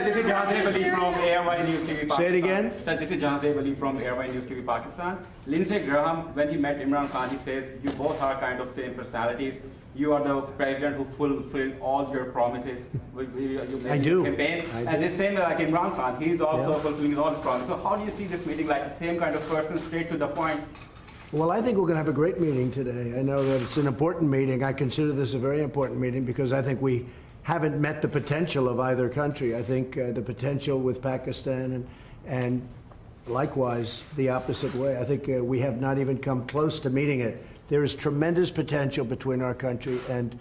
this is Jahazeb Ali from Airway News TV Pakistan. Say it again. Sir, this is Jahazeb Ali from Airway News TV Pakistan. Lindsey Graham, when he met Imran Khan, he says, you both are kind of same personalities. You are the president who fulfilled all your promises. You made I do. Campaign. I do. And the same like Imran Khan, he's also fulfilling all his promises. So how do you see this meeting, like the same kind of person, straight to the point? Well, I think we're going to have a great meeting today. I know that it's an important meeting. I consider this a very important meeting because I think we haven't met the potential of either country. I think the potential with Pakistan and likewise the opposite way. I think we have not even come close to meeting it. There is tremendous potential between our country and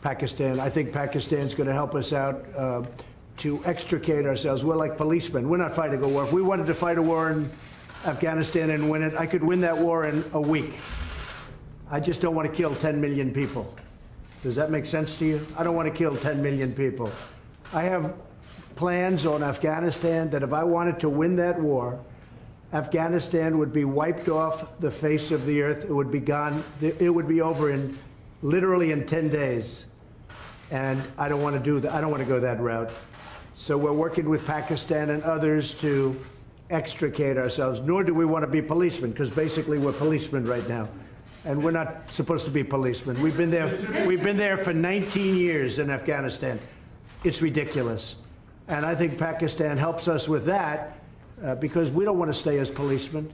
Pakistan. I think Pakistan's going to help us out to extricate ourselves. We're like policemen. We're not fighting a war. If we wanted to fight a war in Afghanistan and win it, I could win that war in a week. I just don't want to kill 10 million people. Does that make sense to you? I don't want to kill 10 million people. I have plans on Afghanistan that if I wanted to win that war, Afghanistan would be wiped off the face of the earth. It would be gone. It would be over in literally in 10 days. And I don't want to do that. I don't want to go that route. So we're working with Pakistan and others to extricate ourselves, nor do we want to be policemen, because basically we're policemen right now. And we're not supposed to be policemen. We've been there for 19 years in Afghanistan. It's ridiculous. And I think Pakistan helps us with that because we don't want to stay as policemen.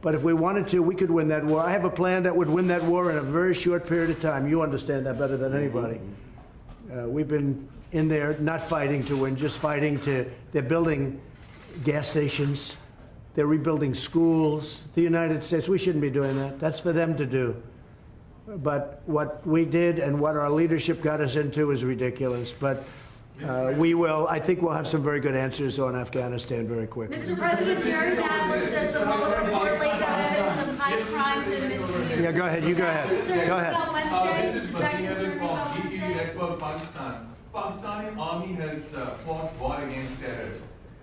But if we wanted to, we could win that war. I have a plan that would win that war in a very short period of time. You understand that better than anybody. We've been in there not fighting to win, just fighting to, they're building gas stations. They're rebuilding schools. The United States, we shouldn't be doing that. That's for them to do. But what we did and what our leadership got us into is ridiculous. But we will, I think we'll have some very good answers on Afghanistan very quickly. Mr. President, Jerry Nadler says the Mueller report lays out evidence of high crimes and misdemeanors. Yeah, go ahead. You go ahead. Go ahead. This is GTV Network Pakistan. Pakistani army has fought war against terror.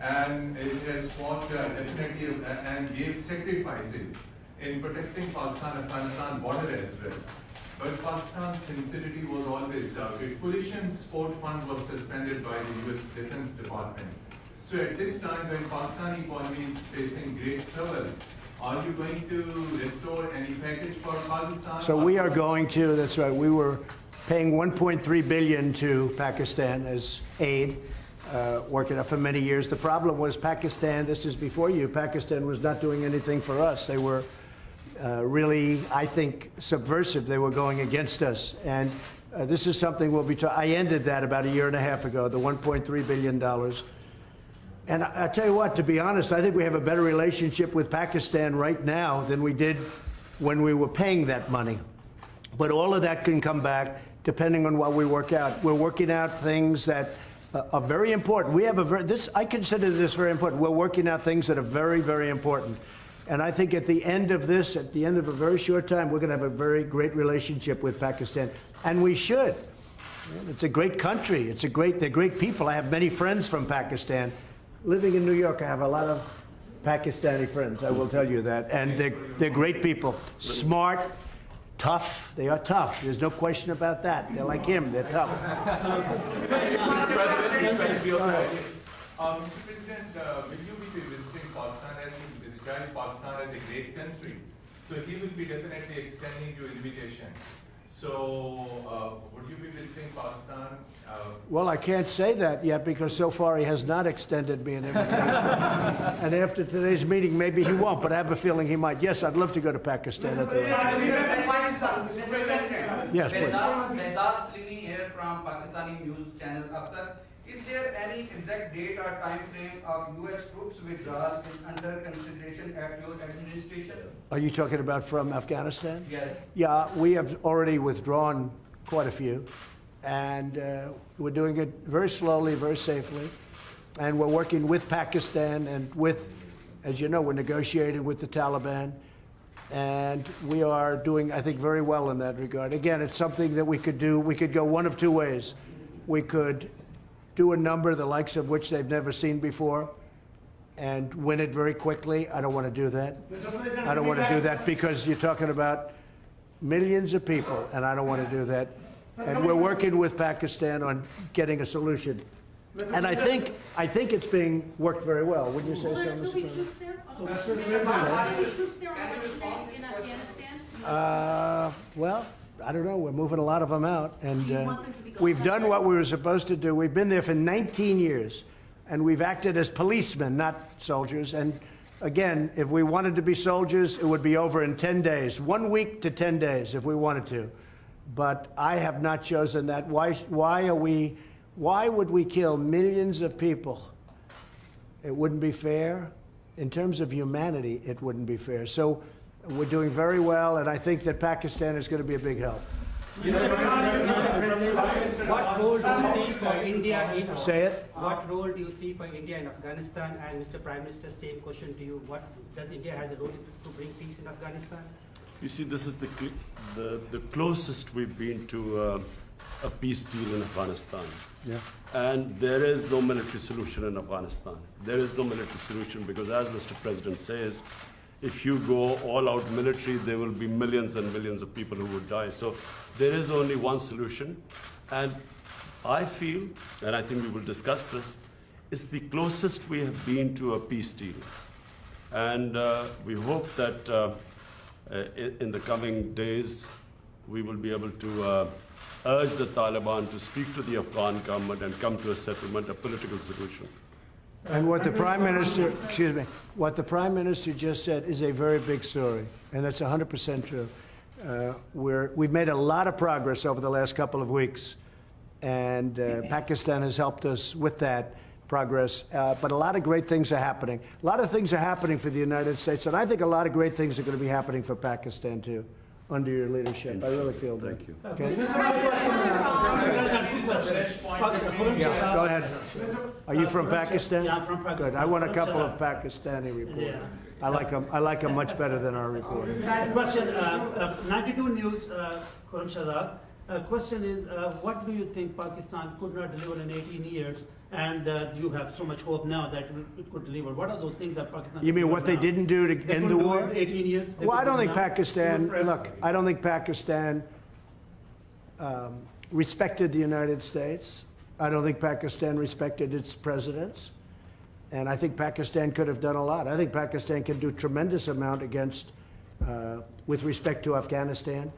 And it has fought definitely and gave sacrifices in protecting Pakistan-Afghanistan border as well. But Pakistan's sincerity was always doubted. Coalition Support Fund was suspended by the US Defense Department. So at this time when Pakistani economy is facing great trouble, are you going to restore any package for Pakistan? So we are going to, that's right, we were paying $1.3 billion to Pakistan as aid. Working out for many years. The problem was Pakistan, this is before you, Pakistan was not doing anything for us. They were really, I think, subversive. They were going against us. And this is something we'll be I ended that about a year and a half ago, the $1.3 billion. And I tell you what, to be honest, I think we have a better relationship with Pakistan right now than we did when we were paying that money. But all of that can come back depending on what we work out. We're working out things that are very important. We have I consider this very important. We're working out things that are very, very important. And I think at the end of this, at the end of a very short time, we're going to have a very great relationship with Pakistan. And we should. It's a great country. They're great people. I have many friends from Pakistan. Living in New York, I have a lot of Pakistani friends, I will tell you that. And they're great people. Smart, tough. They are tough. There's no question about that. They're like him. They're tough. Mr. President, will you be visiting Pakistan as you described Pakistan as a great country? So he will be definitely extending your invitation. So would you be visiting Pakistan? Well, I can't say that yet because so far he has not extended me an invitation. And after today's meeting, maybe he won't, but I have a feeling he might. Yes, I'd love to go to Pakistan. Yes, please. Mehzad Salimi here from Pakistani news channel Akhtar. Is there any exact date or time frame of U.S. troops withdrawal is under consideration at your administration? Are you talking about from Afghanistan? Yes. Yeah, we have already withdrawn quite a few. And we're doing it very slowly, very safely. And we're working with Pakistan and with, as you know, we're negotiating with the Taliban. And we are doing, I think, very well in that regard. Again, it's something that we could do. We could go one of two ways. We could do a number the likes of which they've never seen before and win it very quickly. I don't want to do that. I don't want to do that because you're talking about millions of people, and I don't want to do that. And we're working with Pakistan on getting a solution. And I think it's being worked very well. Would you say Will so, there still be Mr. troops there? Will there still be troops there on election day in Afghanistan? Well, I don't know. We're moving a lot of them out, and Do you want them to be gone we've by done then? what we were supposed to do. We've been there for 19 years, and we've acted as policemen, not soldiers. And again, if we wanted to be soldiers, it would be over in 10 days, 1 week to 10 days, if we wanted to. But I have not chosen that. Why would we kill millions of people? It wouldn't be fair. In terms of humanity, it wouldn't be fair. So we're doing very well, and I think that Pakistan is going to be a big help. What role do you see for India in Say it. What role do you see for India in Afghanistan? And Mr. Prime Minister, same question to you. What does India has a role to bring peace in Afghanistan? You see, this is the closest we've been to a peace deal in Afghanistan. Yeah. And there is no military solution in Afghanistan. There is no military solution because, as Mr. President says, if you go all out military, there will be millions and millions of people who would die. So there is only one solution. And I feel, and I think we will discuss this, it's the closest we have been to a peace deal. And we hope that in the coming days, we will be able to urge the Taliban to speak to the Afghan government and come to a settlement, a political solution. And what the Prime Minister, excuse me, what the Prime Minister just said is a very big story, and that's 100% true. We've made a lot of progress over the last couple of weeks, and Pakistan has helped us with that progress. But a lot of great things are happening. A lot of things are happening for the United States, and I think a lot of great things are going to be happening for Pakistan too, under your leadership. I really feel that. Thank you. Okay. Mr. President, Yeah, go ahead. Are you from Pakistan? Yeah, I'm from Pakistan. Good. I want a couple of Pakistani reporters. Yeah. I like them much better than our reporters. Question, 92 News, Khurram Shahzad. Question is, what do you think Pakistan could not deliver in 18 years, and you have so much hope now that it could deliver? What are those things that Pakistan? You mean what they didn't do to They end the couldn't do war? it in 18 years. They Well, I could don't do think now. Pakistan, They would look, I don't think Pakistan respected the United States. I don't think Pakistan respected its presidents. And I think Pakistan could have done a lot. I think Pakistan can do a tremendous amount with respect to Afghanistan.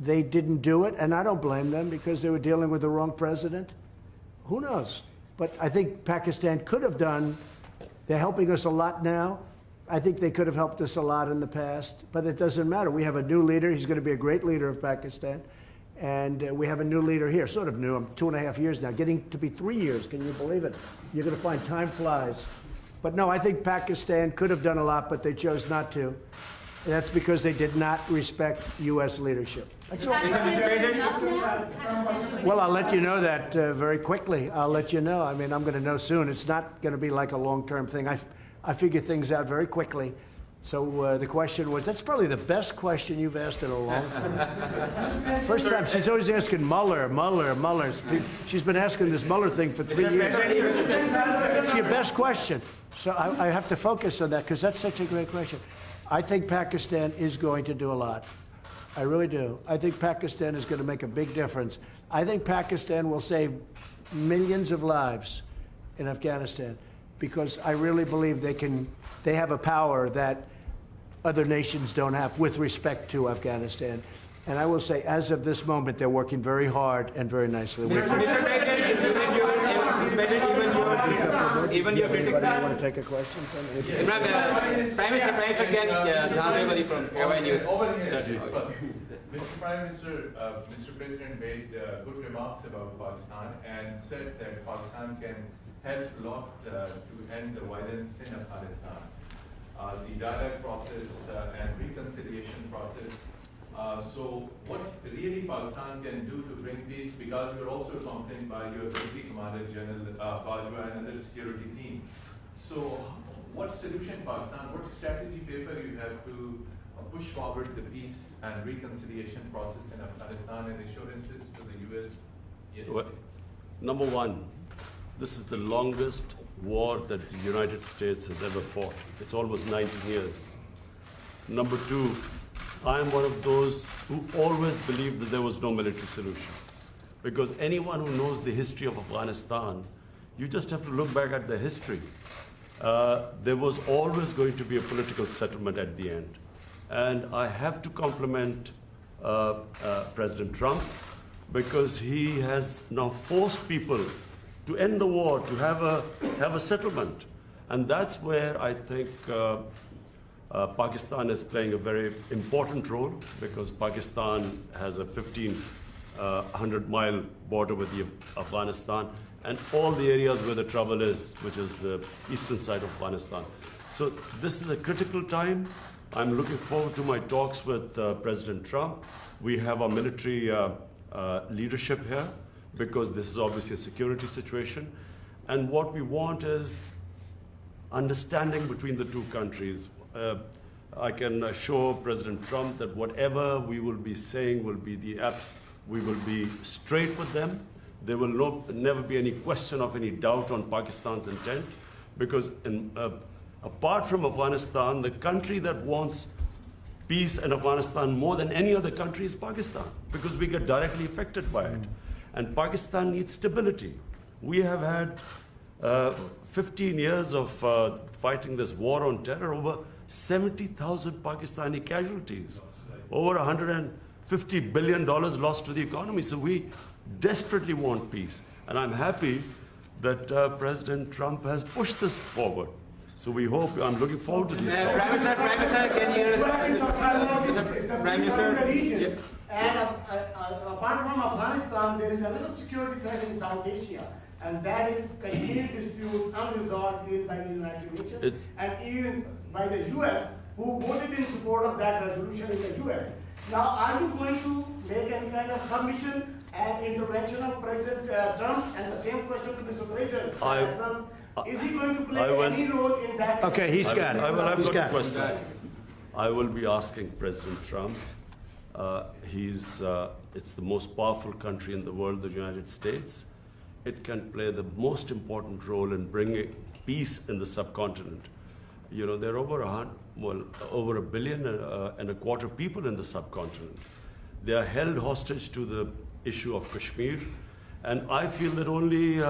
They didn't do it, and I don't blame them because they were dealing with the wrong president. Who knows? But I think Pakistan could have done, they're helping us a lot now. I think they could have helped us a lot in the past, but it doesn't matter. We have a new leader. He's going to be a great leader of Pakistan. And we have a new leader here, sort of new. I'm 2.5 years now, getting to be 3 years. Can you believe it? You're going to find time flies. But no, I think Pakistan could have done a lot, but they chose not to. And that's because they did not respect U.S. leadership. That's all. Pakistan doing enough now? Pakistan doing Well, I'll let you know that very quickly. I'll let you know. I mean, I'm going to know soon. It's not going to be like a long-term thing. I figure things out very quickly. So the question was, that's probably the best question you've asked in a long time. First time, she's always asking Mueller. She's been asking this Mueller thing for 3 years. It's your best question. So I have to focus on that because that's such a great question. I think Pakistan is going to do a lot. I really do. I think Pakistan is going to make a big difference. I think Pakistan will save millions of lives in Afghanistan because I really believe they have a power that other nations don't have with respect to Afghanistan. And I will say, as of this moment, they're working very hard and very nicely. Even your critics. Anybody want to take a question? Imran, Prime Minister again, Jhanwari from Airway News. Over here, Mr. Prime Minister, Mr. President made good remarks about Pakistan and said that Pakistan can help a lot to end the violence in Afghanistan. The dialogue process and reconciliation process. So what really Pakistan can do to bring peace, because we are also accompanied by your Deputy Commander General Bajwa and other security team. So what solution Pakistan, what strategy paper you have to push forward the peace and reconciliation process in Afghanistan and assurances to the US yesterday? Well, number one, this is the longest war that the United States has ever fought. It's almost 19 years. Number two, I am one of those who always believed that there was no military solution. Because anyone who knows the history of Afghanistan, You just have to look back at the history. There was always going to be a political settlement at the end. And I have to compliment President Trump, because he has now forced people to end the war, to have a settlement. And that's where I think Pakistan is playing a very important role, because Pakistan has a 1,500-mile border with Afghanistan, and all the areas where the trouble is, which is the eastern side of Afghanistan. So this is a critical time. I'm looking forward to my talks with President Trump. We have our military leadership here, because this is obviously a security situation. And what we want is understanding between the two countries. I can assure President Trump that whatever we will be saying will be the apps. We will be straight with them. There will never be any question of any doubt on Pakistan's intent, because apart from Afghanistan, the country that wants peace in Afghanistan more than any other country is Pakistan, because we get directly affected by it. And Pakistan needs stability. We have had 15 years of fighting this war on terror, over 70,000 Pakistani casualties, over $150 billion lost to the economy. So we desperately want peace. And I'm happy that President Trump has pushed this forward. So we hope, I'm looking forward to these talks. Prime Minister, can you... Prime Minister, and apart from Afghanistan, there is another security threat in South Asia, and that is Kashmir dispute unresolved by the United Nations and even by the US, who voted in support of that resolution in the UN. Now, are you going to make any kind of submission and intervention of President Trump? And the same question to Mr. President Trump. Is he going to play any role in that? Okay, he's got it. I've He's got a got it. question. I will be asking President Trump. It's the most powerful country in the world, the United States. It can play the most important role in bringing peace in the subcontinent. You know, there are over a billion and a quarter people in the subcontinent. They are held hostage to the issue of Kashmir, and I feel that only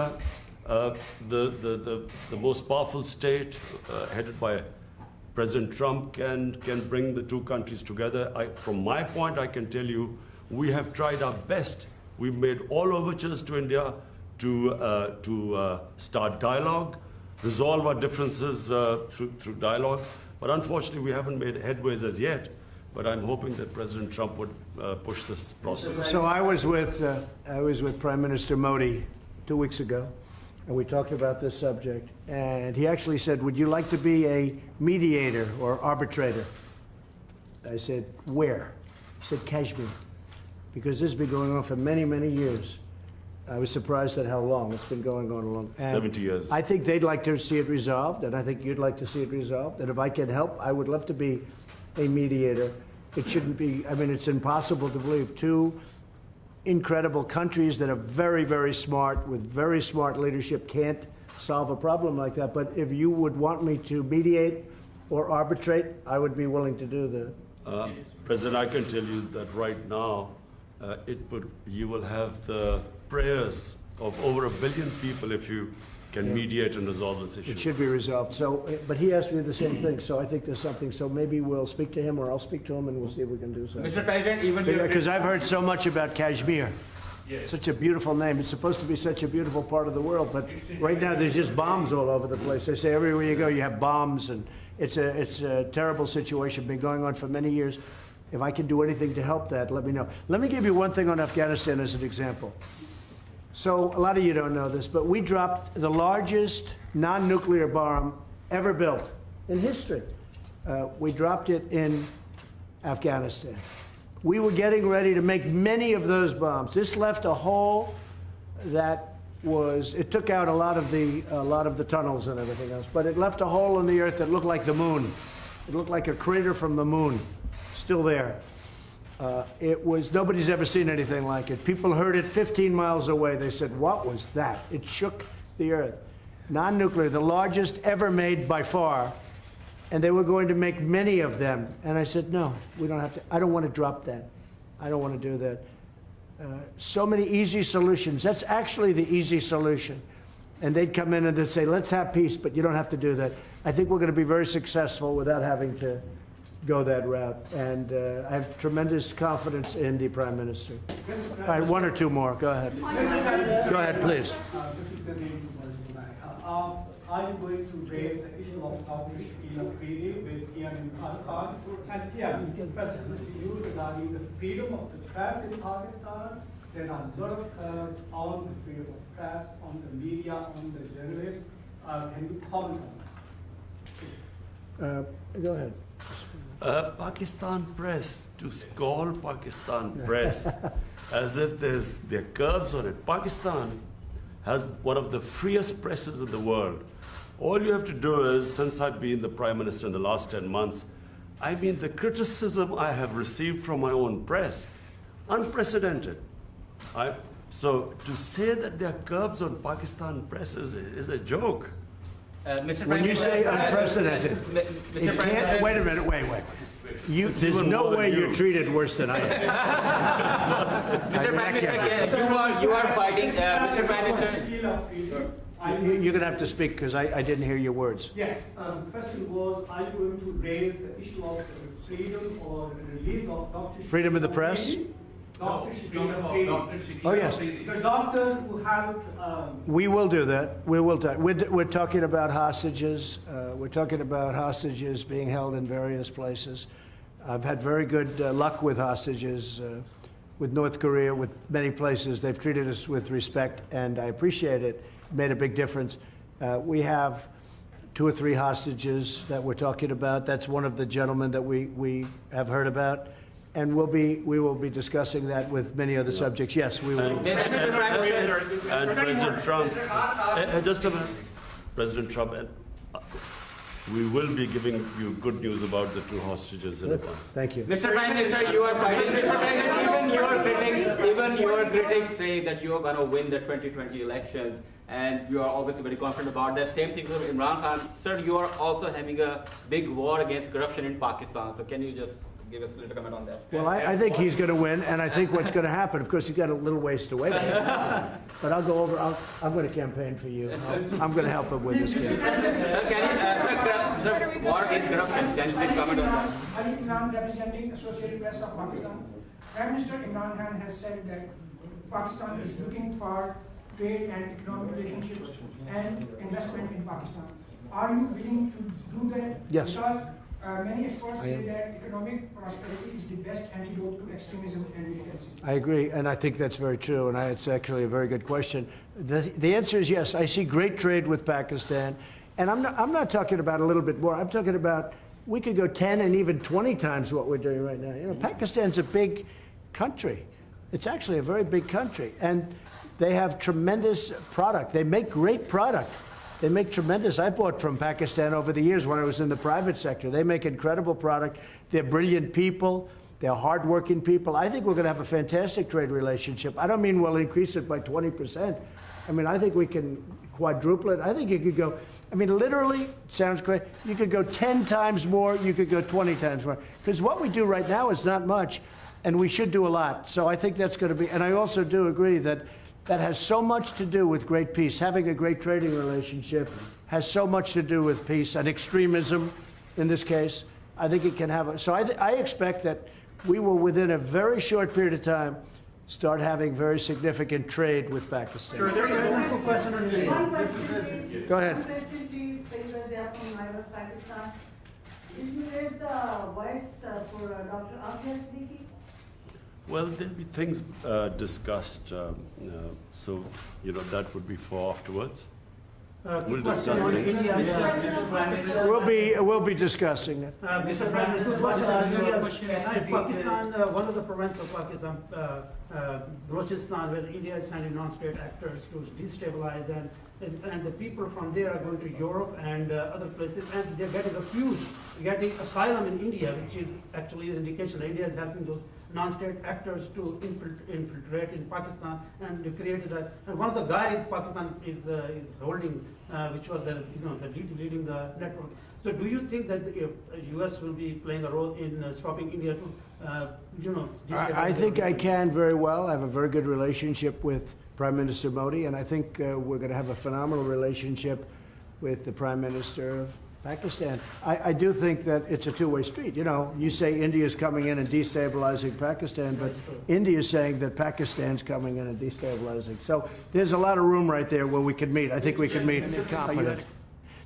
the most powerful state, headed by President Trump, can bring the two countries together. From my point, I can tell you, we have tried our best. We've made all overtures to India to start dialogue, resolve our differences through dialogue. But unfortunately, we haven't made headways as yet. But I'm hoping that President Trump would push this process. So I was with Prime Minister Modi 2 weeks ago, and we talked about this subject. And he actually said, "Would you like to be a mediator or arbitrator?" I said, "Where?" He said, "Kashmir," because this has been going on for many, many years. I was surprised at how long it's been going on along. 70 years. I think they'd like to see it resolved, and I think you'd like to see it resolved. And if I can help, I would love to be a mediator. It shouldn't be, I mean, it's impossible to believe two incredible countries that are very, very smart, with very smart leadership, can't solve a problem like that. But if you would want me to mediate or arbitrate, I would be willing to do that. President, I can tell you that right now, you will have the prayers of over 1 billion people if you can mediate and resolve this issue. It should be resolved. So, but he asked me the same thing, so I think there's something. So maybe we'll speak to him, or I'll speak to him, and we'll see if we can do something. Mr. President, even Because I've heard so much about Kashmir. Such a beautiful name. It's supposed to be such a beautiful part of the world, but right now there's just bombs all over the place. They say everywhere you go you have bombs, and it's a terrible situation. Been going on for many years. If I can do anything to help that, let me know. Let me give you one thing on Afghanistan as an example. So a lot of you don't know this, but we dropped the largest non-nuclear bomb ever built in history. We dropped it in Afghanistan. We were getting ready to make many of those bombs. This left a hole that was, it took out a lot of the tunnels and everything else, but it left a hole in the earth that looked like the moon. It looked like a crater from the moon, still there. Nobody's ever seen anything like it. People heard it 15 miles away. They said, "What was that?" It shook the earth. Non-nuclear, the largest ever made by far. And they were going to make many of them. And I said, "No, we don't have to. I don't want to drop that. I don't want to do that." So many easy solutions. That's actually the easy solution. and they'd come in and they'd say, let's have peace, but you don't have to do that. I think we're going to be very successful without having to go that route. And I have tremendous confidence in the Prime Minister. All right, one or two more. Go ahead. Go ahead, please. This is the name to Multiple. Are you going to raise the issue of Turkish treaty with Imran Khan? And here, question to you regarding the freedom of the press in Pakistan. There are a lot of curbs on the freedom of press, on the media, on the journalists. Can you comment on that? Go ahead. Pakistan press, to call Pakistan press as if there are curbs on it. Pakistan has one of the freest presses in the world. All you have to do is, since I've been the Prime Minister in the last 10 months, I mean, the criticism I have received from my own press, unprecedented. So to say that there are curbs on Pakistan press is a joke. When you say unprecedented, it can't, wait a minute, wait. There's no way you're treated worse than I am. Mr. Prime Minister, you are fighting, Mr. Prime Minister. You're going to have to speak because I didn't hear your words. Yeah, the question was, are you going to raise the issue of freedom or the release of Dr. Freedom of the press? Dr. Oh, yes. The doctor who helped. We will do that. We will. We're talking about hostages. We're talking about hostages being held in various places. I've had very good luck with hostages, with North Korea, with many places. They've treated us with respect, and I appreciate it. It made a big difference. We have 2 or 3 hostages that we're talking about. That's one of the gentlemen that we have heard about. And we will be discussing that with many other subjects. Yes, we will. And President Trump, just a minute, President Trump, we will be giving you good news about the 2 hostages in a while. Thank you. Mr. Prime Minister, you are fighting. Mr. Prime Minister, even your critics say that you are going to win the 2020 elections, and you are obviously very confident about that. Same thing with Imran Khan. Sir, you are also having a big war against corruption in Pakistan. So can you just give us a little comment on that? Well, I think he's going to win, and I think what's going to happen, of course, he's got a little ways to wait. But I'll go over, I'm going to campaign for you. I'm going to help him with this campaign. Sir, can you, war against corruption, can you please comment on that? Ali Imran, representing Associated Press of Pakistan. Prime Minister Imran Khan has said that Pakistan is looking for trade and economic relationships and investment in Pakistan. Are you willing to do that? Yes. Because many experts say that economic prosperity is the best antidote to extremism and militancy. I agree, and I think that's very true, and it's actually a very good question. The answer is yes. I see great trade with Pakistan, and I'm not talking about a little bit more. I'm talking about we could go 10 and even 20 times what we're doing right now. You know, Pakistan's a big country. It's actually a very big country, and they have tremendous product. They make great product. They make tremendous. I bought from Pakistan over the years when I was in the private sector. They make incredible product. They're brilliant people. They're hardworking people. I think we're going to have a fantastic trade relationship. I don't mean we'll increase it by 20%. I mean, I think we can quadruple it. I think you could go, I mean, literally, sounds great. You could go 10 times more. You could go 20 times more. Because what we do right now is not much, and we should do a lot. So I think that's going to be, and I also do agree that that has so much to do with great peace. Having a great trading relationship has so much to do with peace and extremism in this case. I think it can have a, so I expect that we will, within a very short period of time, start having very significant trade with Pakistan. One question, please. Go ahead. One question, please. Sayyid from Nairobi, Pakistan. Did you raise the voice for Dr. Afia Siddiqui? Well, there'll be things discussed, so, you know, that would be for afterwards. We'll discuss things. We'll be discussing it. Mr. President, Pakistan, one of the provinces of Pakistan, Balochistan, where India is sending non-state actors to destabilize, and the people from there are going to Europe and other places, and they're getting asylum in India, which is actually an indication that India is helping those non-state actors to infiltrate in Pakistan and they created that. And one of the guys Pakistan is holding, which was leading the network. So do you think that the U.S. will be playing a role in stopping India to, I think I can very well. I have a very good relationship with Prime Minister Modi, and I think we're going to have a phenomenal relationship with the Prime Minister of Pakistan. I do think that it's a two-way street. You know, you say India's coming in and destabilizing Pakistan, but India's saying that Pakistan's coming in and destabilizing. So there's a lot of room right there where we could meet. I think we could meet.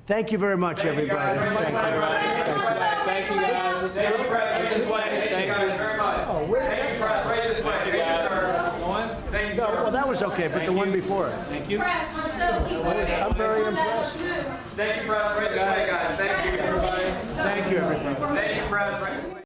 Thank you very much, everybody. Thank you, guys. Thank you, Press. Right this way. Thank you very much. Oh, where? Thank you, Press. Right this way. Thank you, No, sir. well, that was okay, but the one before it. Thank you. Press, let's go. Keep moving. I'm very impressed. Thank you, Press. Right this way, guys. Thank you, everybody. Thank you, everybody. Thank you, Press. Right this way.